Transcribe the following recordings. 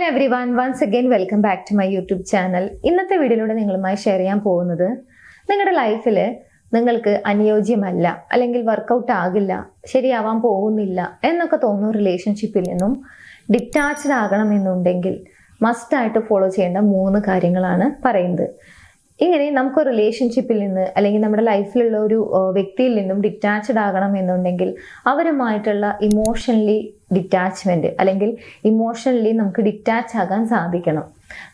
Hello everyone, once again welcome back to my YouTube channel. ഇന്നത്തെ വീഡിയോയിലൂടെ നിങ്ങളുമായി share ചെയ്യാൻ പോകുന്നത് നിങ്ങളുടെ ലൈഫിൽ നിങ്ങൾക്ക് അനുയോജ്യമല്ല അല്ലെങ്കിൽ വർക്കൗട്ട് ആകില്ല, ശരിയാവാൻ പോകുന്നില്ല എന്നൊക്കെ തോന്നുന്ന റിലേഷൻഷിപ്പിൽ നിന്നും ഡിറ്റാച്ച്ഡ് ആകണമെന്നുണ്ടെങ്കിൽ മസ്റ്റായിട്ട് ഫോളോ ചെയ്യേണ്ട 3 കാര്യങ്ങളാണ് പറയുന്നത്. ഇങ്ങനെ നമുക്ക് റിലേഷൻഷിപ്പിൽ നിന്ന് അല്ലെങ്കിൽ നമ്മുടെ ലൈഫിലുള്ള ഒരു വ്യക്തിയിൽ നിന്നും ഡിറ്റാച്ച്ഡ് ആകണം എന്നുണ്ടെങ്കിൽ അവരുമായിട്ടുള്ള ഇമോഷണലി ഡിറ്റാച്ച്മെന്റ് അല്ലെങ്കിൽ ഇമോഷണലി നമുക്ക് ഡിറ്റാച്ച് ആകാൻ സാധിക്കണം.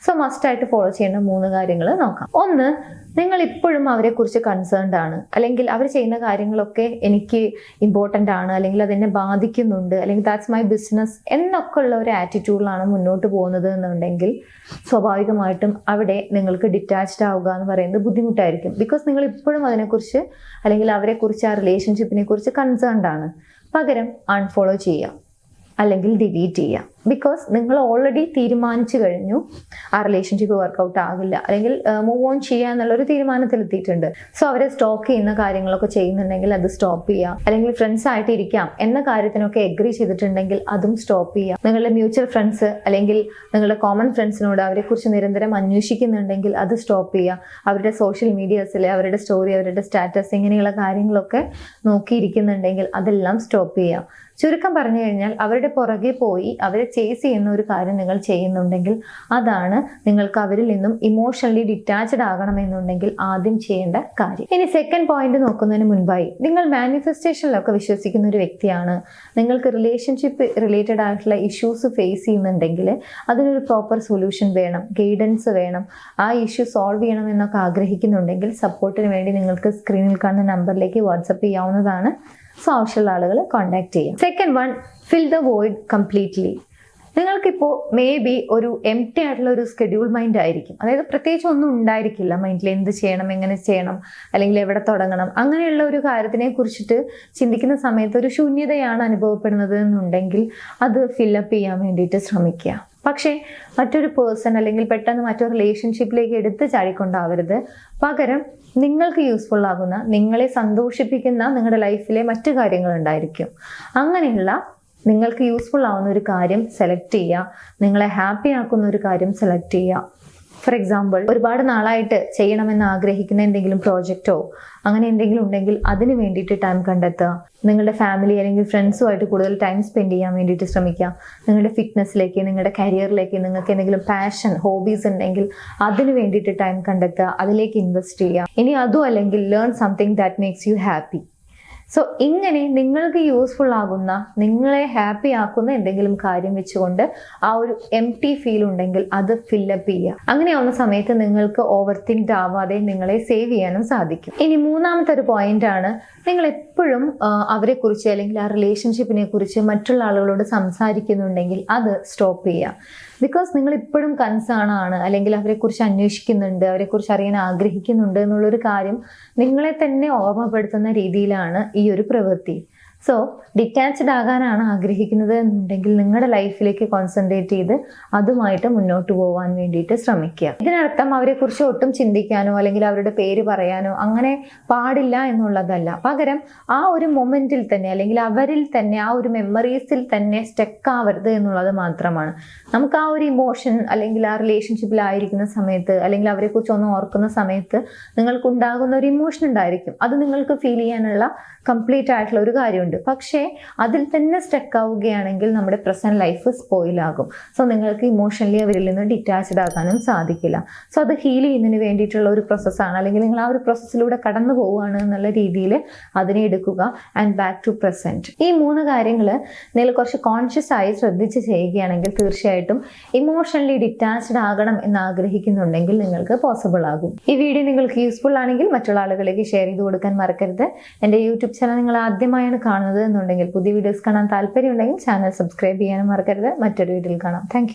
സോ മസ്റ്റായിട്ട് ഫോളോ ചെയ്യേണ്ട 3 കാര്യങ്ങൾ നോക്കാം. ഒന്ന്, നിങ്ങൾ ഇപ്പോഴും അവരെക്കുറിച്ച് കൺസേൺഡ് ആണ്, അല്ലെങ്കിൽ അവർ ചെയ്യുന്ന കാര്യങ്ങളൊക്കെ എനിക്ക് ഇമ്പോർട്ടൻ്റ് ആണ്, അല്ലെങ്കിൽ അതെന്നെ ബാധിക്കുന്നുണ്ട്, അല്ലെങ്കിൽ ദാറ്റ്സ് മൈ ബിസിനസ് എന്നൊക്കെ ഉള്ള ഒരു ആറ്റിറ്റ്യൂഡിലാണ് മുന്നോട്ട് പോകുന്നത് എന്നുണ്ടെങ്കിൽ സ്വാഭാവികമായിട്ടും അവിടെ നിങ്ങൾക്ക് ഡിറ്റാച്ച്ഡ് ആവുക എന്ന് പറയുന്നത് ബുദ്ധിമുട്ടായിരിക്കും. ബിക്കോസ് നിങ്ങൾ ഇപ്പോഴും അതിനെക്കുറിച്ച് അല്ലെങ്കിൽ അവരെക്കുറിച്ച് ആ റിലേഷൻഷിപ്പിനെ കുറിച്ച് കൺസേൺഡ് ആണ്. പകരം അൺഫോളോ ചെയ്യുക അല്ലെങ്കിൽ ഡിലീറ്റ് ചെയ്യുക. ബിക്കോസ് നിങ്ങൾ ഓൾറെഡി തീരുമാനിച്ചു കഴിഞ്ഞു ആ റിലേഷൻഷിപ്പ് വർക്കൗട്ട് ആകില്ല, അല്ലെങ്കിൽ മൂവ് ഓൺ ചെയ്യുക എന്നുള്ളൊരു തീരുമാനത്തിലെത്തിയിട്ടുണ്ട്. സോ അവരെ സ്റ്റോക്ക് ചെയ്യുന്ന കാര്യങ്ങളൊക്കെ ചെയ്യുന്നുണ്ടെങ്കിൽ അത് സ്റ്റോപ്പ് ചെയ്യുക, അല്ലെങ്കിൽ ഫ്രണ്ട്സ് ആയിട്ട് ഇരിക്കാം എന്ന കാര്യത്തിനൊക്കെ എഗ്രി ചെയ്തിട്ടുണ്ടെങ്കിൽ അതും സ്റ്റോപ്പ് ചെയ്യുക. നിങ്ങളുടെ മ്യൂച്വൽ ഫ്രണ്ട്സ് അല്ലെങ്കിൽ നിങ്ങളുടെ കോമൺ ഫ്രണ്ട്സിനോട് അവരെക്കുറിച്ച് നിരന്തരം അന്വേഷിക്കുന്നുണ്ടെങ്കിൽ അത് സ്റ്റോപ്പ് ചെയ്യുക. അവരുടെ സോഷ്യൽ മീഡിയാസിൽ അവരുടെ സ്റ്റോറി, അവരുടെ സ്റ്റാറ്റസ് ഇങ്ങനെയുള്ള കാര്യങ്ങളൊക്കെ നോക്കിയിരിക്കുന്നുണ്ടെങ്കിൽ അതെല്ലാം സ്റ്റോപ്പ് ചെയ്യുക. ചുരുക്കം പറഞ്ഞു കഴിഞ്ഞാൽ അവരുടെ പുറകെ പോയി അവരെ ചേസ് ചെയ്യുന്ന ഒരു കാര്യം നിങ്ങൾ ചെയ്യുന്നുണ്ടെങ്കിൽ അതാണ് നിങ്ങൾക്ക് അവരിൽ നിന്നും ഇമോഷണലി ഡിറ്റാച്ച്ഡ് ആകണമെന്നുണ്ടെങ്കിൽ ആദ്യം ചെയ്യേണ്ട കാര്യം. ഇനി സെക്കൻഡ് പോയിന്റ് നോക്കുന്നതിന് മുൻപായി, നിങ്ങൾ മാനിഫെസ്റ്റേഷനിലൊക്കെ വിശ്വസിക്കുന്ന ഒരു വ്യക്തിയാണ്, നിങ്ങൾക്ക് റിലേഷൻഷിപ്പ് റിലേറ്റഡ് ആയിട്ടുള്ള ഇഷ്യൂസ് ഫേസ് ചെയ്യുന്നുണ്ടെങ്കിൽ അതിനൊരു പ്രോപ്പർ സൊല്യൂഷൻ വേണം, ഗൈഡൻസ് വേണം, ആ ഇഷ്യൂ സോൾവ് ചെയ്യണം എന്നൊക്കെ ആഗ്രഹിക്കുന്നുണ്ടെങ്കിൽ സപ്പോർട്ടിന് വേണ്ടി നിങ്ങൾക്ക് സ്ക്രീനിൽ കാണുന്ന നമ്പറിലേക്ക് വാട്സപ്പ് ചെയ്യാവുന്നതാണ്. സോ ആവശ്യമുള്ള ആളുകൾ കോൺടാക്ട് ചെയ്യാം. Second one, fill the void completely. നിങ്ങൾക്കിപ്പോൾ മേ ബി ഒരു എംപ്റ്റി ആയിട്ടുള്ള ഒരു സ്കെഡ്യൂൾ മൈൻഡ് ആയിരിക്കും. അതായത് പ്രത്യേകിച്ച് ഒന്നും ഉണ്ടായിരിക്കില്ല മൈൻഡിൽ. എന്ത് ചെയ്യണം, എങ്ങനെ ചെയ്യണം, അല്ലെങ്കിൽ എവിടെ തുടങ്ങണം, അങ്ങനെയുള്ള ഒരു കാര്യത്തിനെ കുറിച്ചിട്ട് ചിന്തിക്കുന്ന സമയത്ത് ഒരു ശൂന്യതയാണ് അനുഭവപ്പെടുന്നത് എന്നുണ്ടെങ്കിൽ അത് ഫില്ലപ്പ് ചെയ്യാൻ വേണ്ടിയിട്ട് ശ്രമിക്കുക. പക്ഷേ മറ്റൊരു പേഴ്സൺ അല്ലെങ്കിൽ പെട്ടെന്ന് മറ്റൊരു റിലേഷൻഷിപ്പിലേക്ക് എടുത്ത് ചാടിക്കൊണ്ടാവരുത്. പകരം നിങ്ങൾക്ക് യൂസ്ഫുൾ ആകുന്ന, നിങ്ങളെ സന്തോഷിപ്പിക്കുന്ന നിങ്ങളുടെ ലൈഫിലെ മറ്റു കാര്യങ്ങൾ ഉണ്ടായിരിക്കും. അങ്ങനെയുള്ള നിങ്ങൾക്ക് യൂസ്ഫുൾ ആവുന്ന ഒരു കാര്യം സെലക്ട് ചെയ്യുക, നിങ്ങളെ ഹാപ്പി ആക്കുന്ന ഒരു കാര്യം സെലക്ട് ചെയ്യുക. ഫോർ എക്സാമ്പിൾ, ഒരുപാട് നാളായിട്ട് ചെയ്യണമെന്ന് ആഗ്രഹിക്കുന്ന എന്തെങ്കിലും പ്രോജക്റ്റോ അങ്ങനെ എന്തെങ്കിലും ഉണ്ടെങ്കിൽ അതിന് വേണ്ടിയിട്ട് ടൈം കണ്ടെത്തുക. നിങ്ങളുടെ ഫാമിലി അല്ലെങ്കിൽ ഫ്രണ്ട്സുമായിട്ട് കൂടുതൽ ടൈം സ്പെൻഡ് ചെയ്യാൻ വേണ്ടിയിട്ട് ശ്രമിക്കുക. നിങ്ങളുടെ ഫിറ്റ്നസ്സിലേക്ക്, നിങ്ങളുടെ കരിയറിലേക്ക്, നിങ്ങൾക്ക് എന്തെങ്കിലും പാഷൻ, ഹോബീസ് ഉണ്ടെങ്കിൽ അതിന് വേണ്ടിയിട്ട് ടൈം കണ്ടെത്തുക, അതിലേക്ക് ഇൻവെസ്റ്റ് ചെയ്യുക. ഇനി അതും അല്ലെങ്കിൽ learn something that makes you happy. So ഇങ്ങനെ നിങ്ങൾക്ക് യൂസ്ഫുൾ ആകുന്ന, നിങ്ങളെ ഹാപ്പി ആക്കുന്ന എന്തെങ്കിലും കാര്യം വെച്ചുകൊണ്ട് ആ ഒരു എംപ്റ്റി ഫീൽ ഉണ്ടെങ്കിൽ അത് ഫില്ലപ്പ് ചെയ്യുക. അങ്ങനെയാവുന്ന സമയത്ത് നിങ്ങൾക്ക് ഓവർ തിങ്ക്ഡ് ആവാതെ നിങ്ങളെ സേവ് ചെയ്യാനും സാധിക്കും. ഇനി മൂന്നാമത്തെ ഒരു പോയിന്റ് ആണ്, നിങ്ങൾ എപ്പോഴും അവരെക്കുറിച്ച് അല്ലെങ്കിൽ ആ റിലേഷൻഷിപ്പിനെ കുറിച്ച് മറ്റുള്ള ആളുകളോട് സംസാരിക്കുന്നുണ്ടെങ്കിൽ അത് സ്റ്റോപ്പ് ചെയ്യുക. ബിക്കോസ് നിങ്ങൾ ഇപ്പോഴും കൺസേൺ ആണ്, അല്ലെങ്കിൽ അവരെക്കുറിച്ച് അന്വേഷിക്കുന്നുണ്ട്, അവരെക്കുറിച്ച് അറിയാൻ ആഗ്രഹിക്കുന്നുണ്ട് എന്നുള്ളൊരു കാര്യം നിങ്ങളെ തന്നെ ഓർമ്മപ്പെടുത്തുന്ന രീതിയിലാണ് ഈ ഒരു പ്രവൃത്തി. സോ ഡിറ്റാച്ച്ഡ് ആകാനാണ് ആഗ്രഹിക്കുന്നത് എന്നുണ്ടെങ്കിൽ നിങ്ങളുടെ ലൈഫിലേക്ക് കോൺസെൻട്രേറ്റ് ചെയ്ത് അതുമായിട്ട് മുന്നോട്ട് പോകാൻ വേണ്ടിയിട്ട് ശ്രമിക്കുക. ഇതിനർത്ഥം അവരെക്കുറിച്ച് ഒട്ടും ചിന്തിക്കാനോ അല്ലെങ്കിൽ അവരുടെ പേര് പറയാനോ അങ്ങനെ പാടില്ല എന്നുള്ളതല്ല. പകരം ആ ഒരു മൊമെന്റിൽ തന്നെ അല്ലെങ്കിൽ അവരിൽ തന്നെ ആ ഒരു മെമ്മറീസിൽ തന്നെ സ്റ്റക്ക് ആവരുത് എന്നുള്ളത് മാത്രമാണ്. നമുക്ക് ആ ഒരു ഇമോഷൻ അല്ലെങ്കിൽ ആ റിലേഷൻഷിപ്പിലായിരിക്കുന്ന സമയത്ത് അല്ലെങ്കിൽ അവരെക്കുറിച്ച് ഒന്ന് ഓർക്കുന്ന സമയത്ത് നിങ്ങൾക്ക് ഉണ്ടാകുന്ന ഒരു ഇമോഷൻ ഉണ്ടായിരിക്കും. അത് നിങ്ങൾക്ക് ഫീൽ ചെയ്യാനുള്ള കംപ്ലീറ്റ് ആയിട്ടുള്ള ഒരു കാര്യമുണ്ട്. പക്ഷേ അതിൽ തന്നെ സ്റ്റക്ക് ആവുകയാണെങ്കിൽ നമ്മുടെ പ്രസന്റ് ലൈഫ് സ്പോയിൽ ആകും. സോ നിങ്ങൾക്ക് ഇമോഷണലി അവരിൽ നിന്ന് ഡിറ്റാച്ച്ഡ് ആകാനും സാധിക്കില്ല. സോ അത് ഹീൽ ചെയ്യുന്നതിന് വേണ്ടിയിട്ടുള്ള ഒരു പ്രോസസ്സാണ്, അല്ലെങ്കിൽ നിങ്ങൾ ആ ഒരു പ്രോസസ്സിലൂടെ കടന്നു പോവുകയാണ് എന്നുള്ള രീതിയിൽ അതിനെ എടുക്കുക ആൻഡ് ബാക്ക് ടു പ്രസന്റ്. ഈ 3 കാര്യങ്ങൾ നിങ്ങൾ കുറച്ച് കോൺഷ്യസ് ആയി ശ്രദ്ധിച്ച് ചെയ്യുകയാണെങ്കിൽ തീർച്ചയായിട്ടും ഇമോഷണലി ഡിറ്റാച്ച്ഡ് ആകണം എന്ന് ആഗ്രഹിക്കുന്നുണ്ടെങ്കിൽ നിങ്ങൾക്ക് പോസിബിൾ ആകും. ഈ വീഡിയോ നിങ്ങൾക്ക് യൂസ്ഫുൾ ആണെങ്കിൽ മറ്റുള്ള ആളുകളിലേക്ക് ഷെയർ ചെയ്ത് കൊടുക്കാൻ മറക്കരുത്. എൻ്റെ യൂട്യൂബ് ചാനൽ നിങ്ങൾ ആദ്യമായാണ് കാണുന്നത് എന്നുണ്ടെങ്കിൽ, പുതിയ വീഡിയോസ് കാണാൻ താല്പര്യമുണ്ടെങ്കിൽ ചാനൽ സബ്സ്ക്രൈബ് ചെയ്യാനും മറക്കരുത്. മറ്റൊരു വീഡിയോയിൽ കാണാം. താങ്ക്